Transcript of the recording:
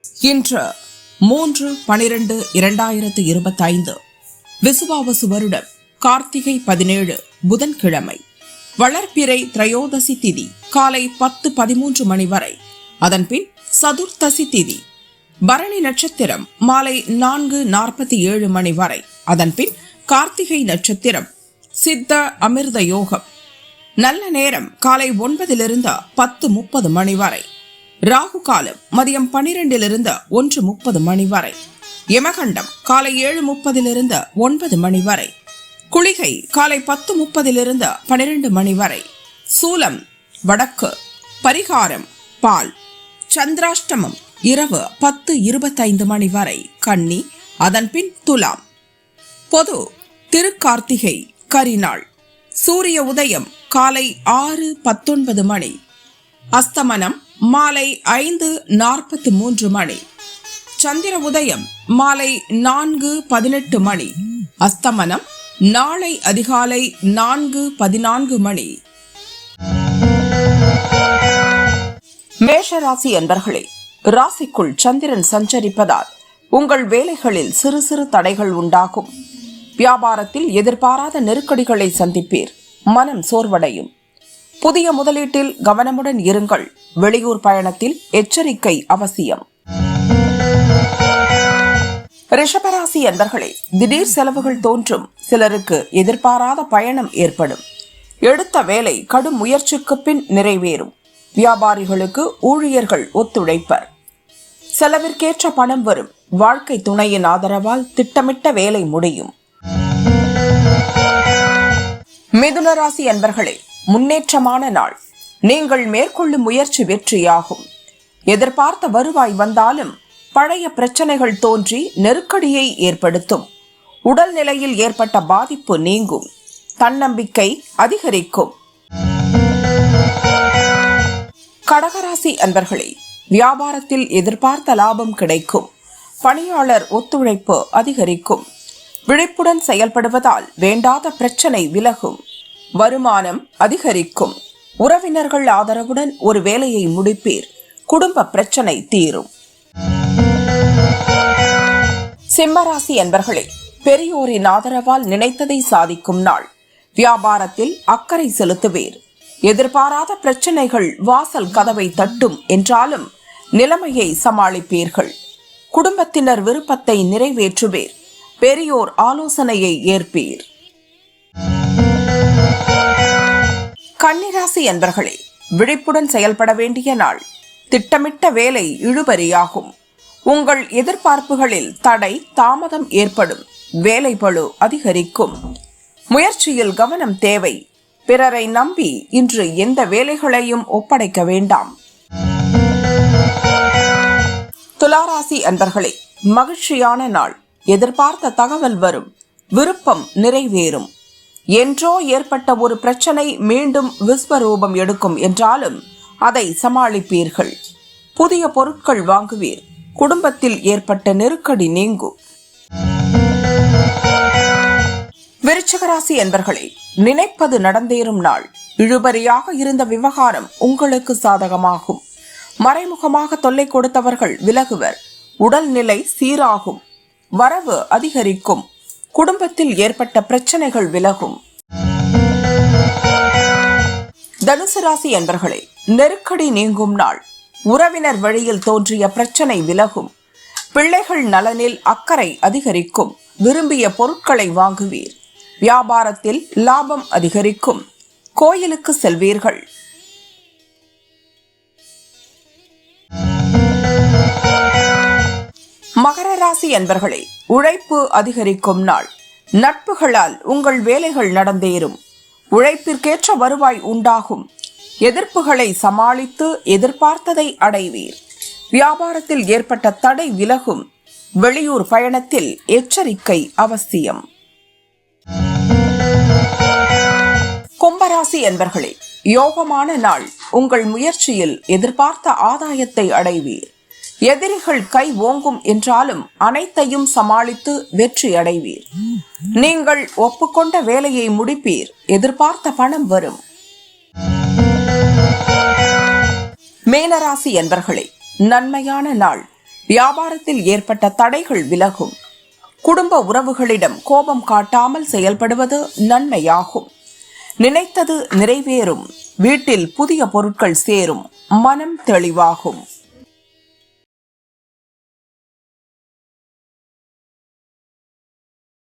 இன்று 3/12/2025 விசுவாவசு வருடம் கார்த்திகை 17 புதன்கிழமை. வளர்பிறை திரையோதசி திதி காலை 10:13 மணி வரை. அதன்பின் சதுர்த்தசி திதி. பரணி நட்சத்திரம் மாலை 4:47 மணி வரை. அதன்பின் கார்த்திகை நட்சத்திரம். சித்த அமிர்த யோகம். நல்ல நேரம் காலை 9 10:30 மணி வரை. ராகு காலம் மதியம் 12 1:30 மணி வரை. யமகண்டம் காலை 7:30 9 மணி வரை. குளிகை காலை 10:30 12 மணி வரை. சூலம் வடக்கு. பரிகாரம் பால். சந்திராஷ்டமம் இரவு 10:25 மணி வரை. கன்னி. அதன்பின் துலாம். பொது திருக்கார்த்திகை கரிநாள். சூரிய உதயம் காலை 6:19 மணி. அஸ்தமனம் மாலை 5:43 மணி. சந்திர உதயம் மாலை 4:18 மணி. அஸ்தமனம் நாளை அதிகாலை 4:14 மணி. மேஷராசி அன்பர்களே, ராசிக்குள் சந்திரன் சஞ்சரிப்பதால் உங்கள் வேலைகளில் சிறு சிறு தடைகள் உண்டாகும். வியாபாரத்தில் எதிர்பாராத நெருக்கடிகளை சந்திப்பீர். மனம் சோர்வடையும். புதிய முதலீட்டில் கவனமுடன் இருங்கள். வெளியூர் பயணத்தில் எச்சரிக்கை அவசியம். ரிஷபராசி அன்பர்களே, திடீர் செலவுகள் தோன்றும். சிலருக்கு எதிர்பாராத பயணம் ஏற்படும். எடுத்த வேலை கடும் முயற்சிக்கு பின் நிறைவேறும். வியாபாரிகளுக்கு ஊழியர்கள் ஒத்துழைப்பர். செலவிற்கேற்ற பணம் வரும். வாழ்க்கை துணையின் ஆதரவால் திட்டமிட்ட வேலை முடியும். மிதுன ராசி அன்பர்களே, முன்னேற்றமான நாள். நீங்கள் மேற்கொள்ளும் முயற்சி வெற்றியாகும். எதிர்பார்த்த வருவாய் வந்தாலும் பழைய பிரச்சனைகள் தோன்றி நெருக்கடியை ஏற்படுத்தும். உடல் நிலையில் ஏற்பட்ட பாதிப்பு நீங்கும். தன்னம்பிக்கை அதிகரிக்கும். கடகராசி அன்பர்களே, வியாபாரத்தில் எதிர்பார்த்த லாபம் கிடைக்கும். பணியாளர் ஒத்துழைப்பு அதிகரிக்கும். விழிப்புடன் செயல்படுவதால் வேண்டாத பிரச்சனை விலகும். வருமானம் அதிகரிக்கும். உறவினர்கள் ஆதரவுடன் ஒரு வேலையை முடிப்பீர். குடும்ப பிரச்சனை தீரும். சிம்மராசி அன்பர்களே, பெரியோரின் ஆதரவால் நினைத்ததை சாதிக்கும் நாள். வியாபாரத்தில் அக்கறை செலுத்துவீர். எதிர்பாராத பிரச்சனைகள் வாசல் கதவை தட்டும் என்றாலும் நிலைமையை சமாளிப்பீர்கள். குடும்பத்தினர் விருப்பத்தை நிறைவேற்றுவீர். பெரியோர் ஆலோசனையை ஏற்பீர். கன்னிராசி அன்பர்களே, விழிப்புடன் செயல்பட வேண்டிய நாள். திட்டமிட்ட வேலை இழுபறியாகும். உங்கள் எதிர்பார்ப்புகளில் தடை தாமதம் ஏற்படும். வேலை பளு அதிகரிக்கும். முயற்சியில் கவனம் தேவை. பிறரை நம்பி இன்று எந்த வேலைகளையும் ஒப்படைக்க வேண்டாம். துளாராசி அன்பர்களே, மகிழ்ச்சியான நாள். எதிர்பார்த்த தகவல் வரும். விருப்பம் நிறைவேறும். என்றோ ஏற்பட்ட ஒரு பிரச்சனை மீண்டும் விஸ்வரூபம் எடுக்கும் என்றாலும் அதை சமாளிப்பீர்கள். புதிய பொருட்கள் வாங்குவீர். குடும்பத்தில் ஏற்பட்ட நெருக்கடி நீங்கும். விருச்சிகராசி என்பர்களே, நினைப்பது நடந்தேறும் நாள். இழுபறியாக இருந்த விவகாரம் உங்களுக்கு சாதகமாகும். மறைமுகமாக தொல்லை கொடுத்தவர்கள் விலகுவர். உடல்நிலை சீராகும். வரவு அதிகரிக்கும். குடும்பத்தில் ஏற்பட்ட பிரச்சனைகள் விலகும். தனுசு ராசி என்பர்களே, நெருக்கடி நீங்கும் நாள். உறவினர் வழியில் தோன்றிய பிரச்சனை விலகும். பிள்ளைகள் நலனில் அக்கறை அதிகரிக்கும். விரும்பிய பொருட்களை வாங்குவீர். வியாபாரத்தில் லாபம் அதிகரிக்கும். கோயிலுக்கு செல்வீர்கள். மகர ராசி என்பர்களே, உழைப்பு அதிகரிக்கும் நாள். நட்புகளால் உங்கள் வேலைகள் நடந்தேறும். உழைப்பிற்கேற்ற வருவாய் உண்டாகும். எதிர்ப்புகளை சமாளித்து எதிர்பார்த்ததை அடைவீர். வியாபாரத்தில் ஏற்பட்ட தடை விலகும். வெளியூர் பயணத்தில் எச்சரிக்கை அவசியம். கும்பராசி என்பர்களே, யோகமான நாள். உங்கள் முயற்சியில் எதிர்பார்த்த ஆதாயத்தை அடைவீர். எதிரிகள் கை ஓங்கும் என்றாலும் அனைத்தையும் சமாளித்து வெற்றி அடைவீர். நீங்கள் ஒப்புக்கொண்ட வேலையை முடிப்பீர். எதிர்பார்த்த பணம் வரும். மீனராசி என்பர்களே, நன்மையான நாள். வியாபாரத்தில் ஏற்பட்ட தடைகள் விலகும். குடும்ப உறவுகளிடம் கோபம் காட்டாமல் செயல்படுவது நன்மையாகும். நினைத்தது நிறைவேறும். வீட்டில் புதிய பொருட்கள் சேரும். மனம் தெளிவாகும்.